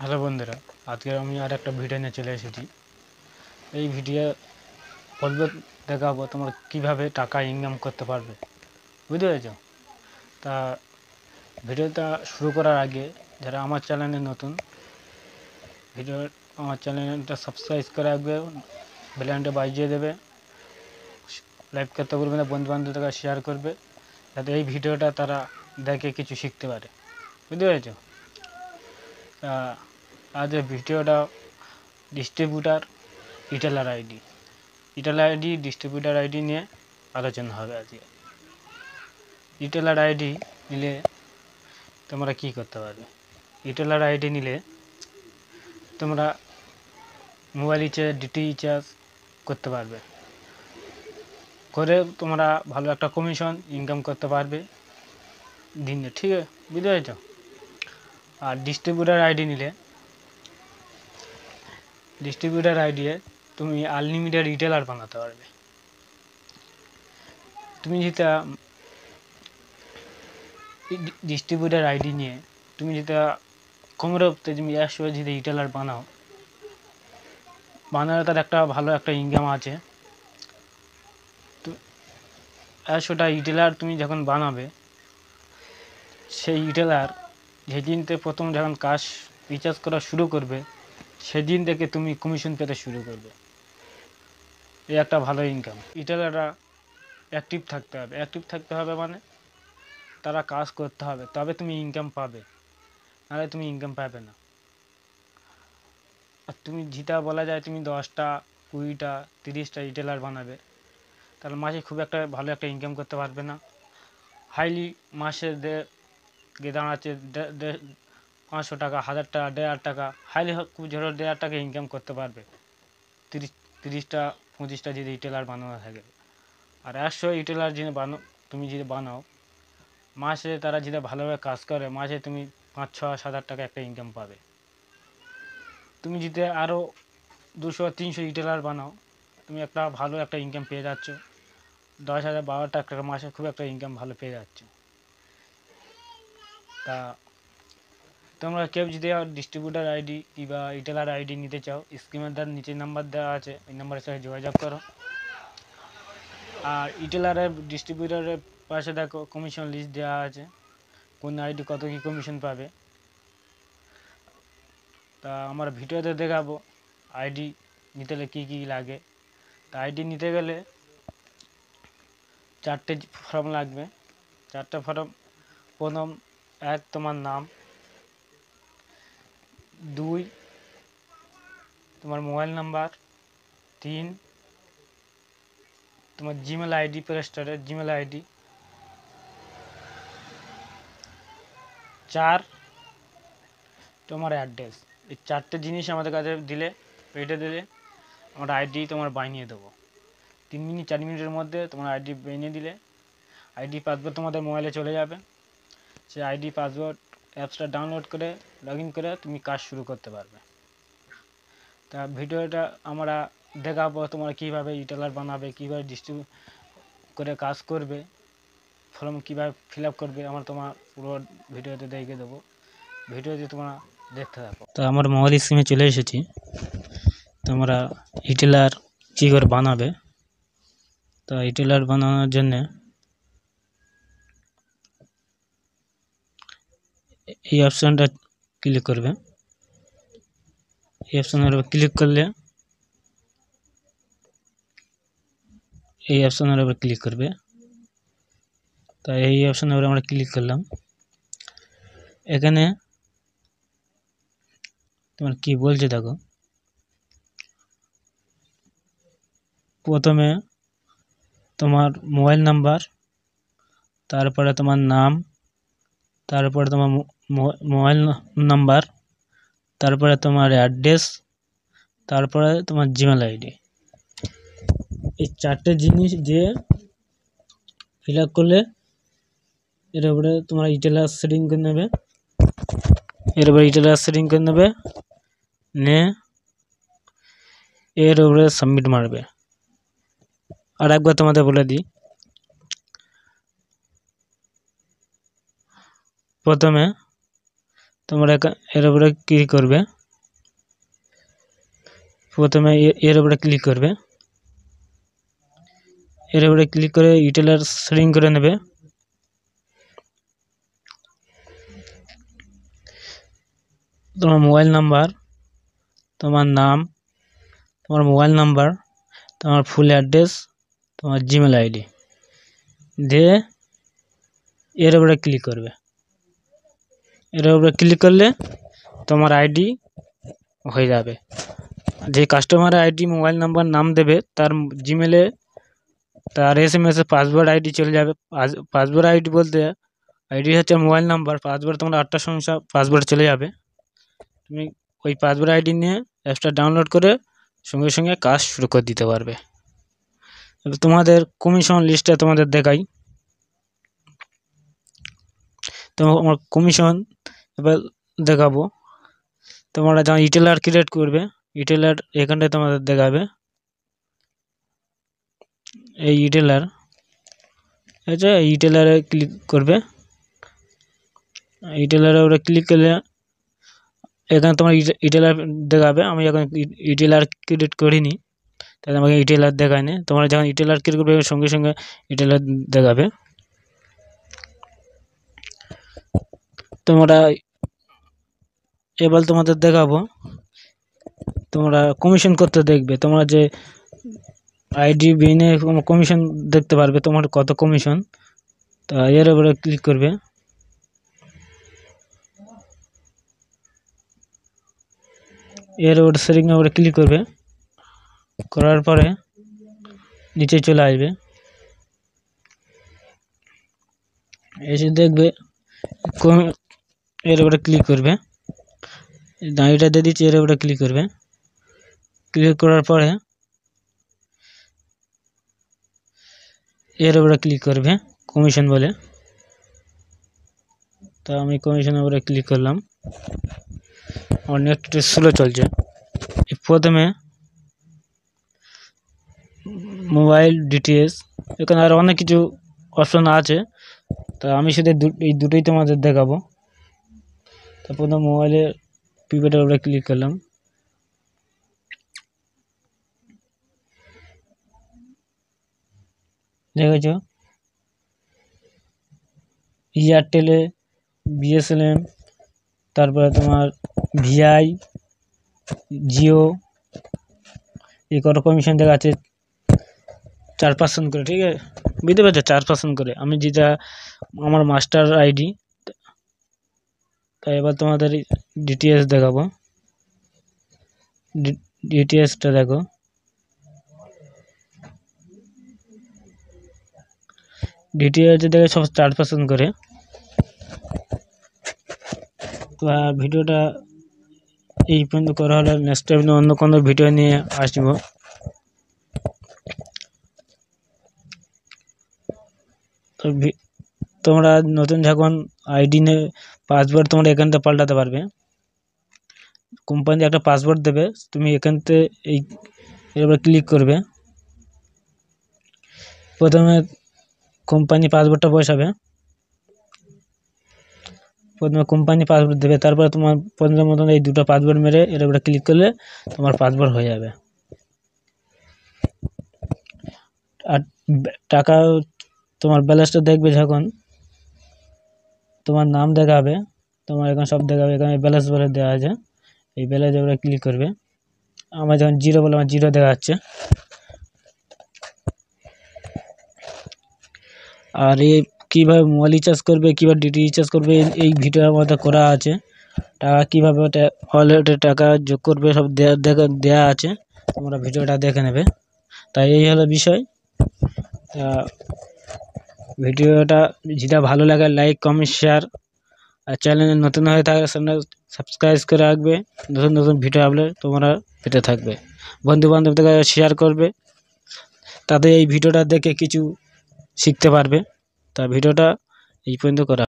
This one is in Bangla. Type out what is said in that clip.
হ্যালো বন্ধুরা, আজকে আমি আর একটা ভিডিও নিয়ে চলে এসেছি। এই ভিডিও বলবো, দেখাবো তোমরা কিভাবে টাকা ইনকাম করতে পারবে, বুঝতে পেরেছ? তা ভিডিওটা শুরু করার আগে যারা আমার চ্যানেলে নতুন, আমার চ্যানেলটা সাবস্ক্রাইব করে রাখবে, বেল আইকনটা বাজিয়ে দেবে, লাইক করতে বলবে না, বন্ধু বান্ধবদের কাছে শেয়ার করবে, যাতে এই ভিডিওটা তারা দেখে কিছু শিখতে পারে, বুঝতে পেরেছ? তা আজ এই ভিডিওটা distributor retailer ID distributor ID নিয়ে আলোচনা হবে আজকে। রিটেলার আইডি নিলে তোমরা কি করতে পারবে? রিটেলার আইডি নিলে তোমরা মোবাইল রিচার্জ, ডিটি রিচার্জ করতে পারবে, করে তোমরা ভালো একটা কমিশন ইনকাম করতে পারবে দিনে, ঠিক আছে? বুঝতে পেরেছ? আর ডিস্ট্রিবিউটার আইডি তুমি আনলিমিটেড রিটেলার বানাতে পারবে। তুমি যেটা ডিস্ট্রিবিউটার আইডি নিয়ে তুমি যেটা কমের তুমি 100 যদি রিটেলার বানালে তার একটা ভালো একটা ইনকাম আছে। তো 100টা রিটেলার তুমি যখন বানাবে, সেই রিটেলার যেদিনতে প্রথম যখন কাজ রিচার্জ করা শুরু করবে, সেদিন থেকে তুমি কমিশন পেতে শুরু করবে। এই একটা ভালো ইনকাম। রিটেলাররা অ্যাক্টিভ থাকতে হবে মানে তারা কাজ করতে হবে, তবে তুমি ইনকাম পাবে, নাহলে তুমি ইনকাম পাবে না। আর তুমি যেটা বলা যায় তুমি 10টা 20টা 30টা রিটেলার বানাবে, তাহলে মাসে খুব একটা ভালো একটা ইনকাম করতে পারবে না। হাইলি মাসে গিয়ে দাঁড়াচ্ছে 500 টাকা, 1000 টাকা, 1500 টাকা, হাইলি খুব জোর 1500 টাকা ইনকাম করতে পারবে 30টা 25টা যদি রিটেলার বানানো থাকে। আর 100 রিটেলার তুমি যদি বানাও, মাসে তারা যদি ভালোভাবে কাজ করে, মাসে তুমি 5-6-7 টাকা একটা ইনকাম পাবে। তুমি যদি আরও 200-300 রিটেলার বানাও, তুমি একটা ভালো একটা ইনকাম পেয়ে যাচ্ছ, 10,000-12,000 টাকা মাসে খুব একটা ইনকাম ভালো পেয়ে যাচ্ছ। তা তোমরা কেউ যদি ডিস্ট্রিবিউটার আইডি কিংবা রিটেলার আইডি নিতে চাও, স্ক্রিনের নিচে নাম্বার দেওয়া আছে, ওই নাম্বারের সাথে যোগাযোগ করো। আর রিটেলারের ডিস্ট্রিবিউটারের পাশে দেখো কমিশন লিস্ট দেওয়া আছে, কোন আইডি কত কী কমিশন পাবে। তা আমার ভিডিওতে দেখাবো আইডি নিতে গেলে কী কী লাগে। তা আইডি নিতে গেলে 4টে ফর্ম লাগবে। 4টে ফর্ম: প্রথম 1 তোমার নাম, 2 তোমার মোবাইল নাম্বার, 3 তোমার জিমেল আইডি, প্লে স্টোরের জিমেল আইডি, 4 তোমার অ্যাড্রেস। এই 4টে জিনিস আমাদের কাছে দিলে আমরা আইডি তোমার বানিয়ে দেবো। 3-4 মিনিটের মধ্যে তোমার আইডি বানিয়ে দিলে আইডি পাসওয়ার্ড তোমাদের মোবাইলে চলে যাবে। সেই আইডি পাসওয়ার্ড অ্যাপসটা ডাউনলোড করে লগ ইন করে তুমি কাজ শুরু করতে পারবে। তা ভিডিওটা আমরা দেখাবো তোমরা কীভাবে রিটেলার বানাবে, কীভাবে ডিস্ট্রিবিউট করে কাজ করবে, ফর্ম কীভাবে ফিল আপ করবে, তোমার পুরো ভিডিওতে দেখে দেবো। ভিডিওতে তোমরা দেখতে থাকো। তো আমার মোবাইল স্ক্রিনে চলে এসেছি। তোমরা রিটেলার কী করে বানাবে, তো রিটেলার বানানোর জন্যে এই অপশানটা ক্লিক করবে। এই অপশানের উপর ক্লিক করলে তাই এই অপশানের উপরে আমরা ক্লিক করলাম। এখানে তোমার কি বলছে দেখো, প্রথমে তোমার মোবাইল নাম্বার, তারপরে তোমার নাম, তারপরে তোমার মোবাইল নাম্বার, তারপরে তোমার অ্যাড্রেস, তারপরে তোমার জিমেল আইডি। এই 4টে জিনিস যে ফিল আপ করলে এর উপরে তোমরা রিটেলার সেটিং করে নেবে। এর উপরে সাবমিট মারবে। আর একবার তোমাদের বলে দিই, প্রথমে তোমরা এর উপরে ক্লিক করবে। প্রথমে এর উপরে ক্লিক করবে, এর উপরে ক্লিক করে ইউটিলার সেটিং করে নেবে। তোমার মোবাইল নাম্বার, তোমার নাম, তোমার মোবাইল নাম্বার, তোমার ফুল অ্যাড্রেস, তোমার জিমেল আইডি দিয়ে এর উপরে ক্লিক করবে। এর উপরে ক্লিক করলে তোমার আইডি হয়ে যাবে। যে কাস্টমার আইডি মোবাইল নাম্বার নাম দেবে তার জিমেলে তার SMS এ পাসওয়ার্ড আইডি চলে যাবে। পাসওয়ার্ড আইডি বলতে আইডি হচ্ছে মোবাইল নাম্বার, পাসওয়ার্ড তোমার 8টা সংখ্যা পাসওয়ার্ড চলে যাবে। তুমি ওই পাসওয়ার্ড আইডি নিয়ে অ্যাপসটা ডাউনলোড করে সঙ্গে সঙ্গে কাজ শুরু করে দিতে পারবে। এবার তোমাদের কমিশন লিস্টটা তোমাদের দেখাই। তোমার কমিশন এবার দেখাবো। তোমরা যখন ইটেলার ক্রিয়েট করবে, ইটেলার এখানটায় তোমাদের দেখাবে। এই ইটেলার আচ্ছা, ইটেলারে ক্লিক করবে। ইটেলারে ওরা ক্লিক করলে এখানে তোমার ইটেলার দেখাবে। আমি এখন ইটেলার ক্রিয়েট করিনি, তাই আমাকে ইটেলার দেখায় না। তোমরা যখন ইটেলার ক্লিক করবে সঙ্গে সঙ্গে ইটেলার দেখাবে। তোমরা এবার তোমাদের দেখাবো, তোমরা কমিশন করতে দেখবে। তোমরা যে আইডি বিনে কমিশন দেখতে পারবে তোমার কত কমিশন। তা এর উপরে ক্লিক করবে। এর উপরে সেটিং এর উপরে ক্লিক করবে। করার পরে নিচে চলে আসবে, এসে দেখবে এর উপরে ক্লিক করবে। দাঁড়িটা দিয়ে দিচ্ছি, এর উপরে ক্লিক করবে। ক্লিক করার পরে এর উপরে ক্লিক করবে কমিশন বলে। তো আমি কমিশনের উপরে ক্লিক করলাম। আমার নেট একটু স্লো চলছে। প্রথমে মোবাইল ডিটেলস, এখানে আর অনেক কিছু অপশন আছে, তা আমি শুধু এই দুটোই তোমাদের দেখাবো। তো প্রথম মোবাইলের প্রিপেডের উপরে ক্লিক করলাম। দেখেছ এয়ারটেলে, BSNL, তারপরে তোমার VI, জিও, এই কত কমিশন দেখাচ্ছে 4% করে। ঠিক আছে, বুঝতে পারছো, 4% করে। আমি যেটা আমার মাস্টার আইডি, তাই এবার তোমাদের ডিটিএস দেখাবো। ডিটিএসটা দেখো, ডিটিএস দেখে সব 4% করে। তো ভিডিওটা এই পর্যন্ত করা হলে নেক্সট টাইম অন্য কোনো ভিডিও নিয়ে আসবো। তো তোমরা নতুন যখন আইডি নে পাসওয়ার্ড তোমরা এখান থেকে পাল্টাতে পারবে। কোম্পানি একটা পাসওয়ার্ড দেবে, তুমি এখান থেকে এই এর উপরে ক্লিক করবে। প্রথমে কোম্পানি পাসওয়ার্ডটা বসাবে, প্রথমে কোম্পানি পাসওয়ার্ড দেবে, তারপরে তোমার পছন্দের মতন এই দুটো পাসওয়ার্ড মেরে এর উপরে ক্লিক করলে তোমার পাসওয়ার্ড হয়ে যাবে। আর টাকা তোমার ব্যালেন্সটা দেখবে যখন তোমার নাম দেখাবে, তোমার এখানে সব দেখাবে। এখানে ব্যালেন্স বলে দেওয়া আছে, এই ব্যালেন্স উপরে ক্লিক করবে। আমার যখন জিরো বলে আমার জিরো দেখাচ্ছে। আর এই কীভাবে মোবাইল রিচার্জ করবে, কীভাবে ডিটি রিচার্জ করবে এই ভিডিওর মধ্যে করা আছে। টাকা কীভাবে ওয়ালেটে টাকা যোগ করবে সব দেওয়া আছে, তোমরা ভিডিওটা দেখে নেবে। তাই এই হলো বিষয়। তা ভিডিওটা যেটা ভালো লাগে লাইক, কমেন্ট, শেয়ার, আর চ্যানেলে নতুন হয়ে থাকলে সাবস্ক্রাইব করে রাখবে। নতুন নতুন ভিডিও আপলোড তোমরা পেতে থাকবে। বন্ধুবান্ধবদের কাছে শেয়ার করবে, তাদের এই ভিডিওটা দেখে কিছু শিখতে পারবে। তা ভিডিওটা এই পর্যন্ত করা।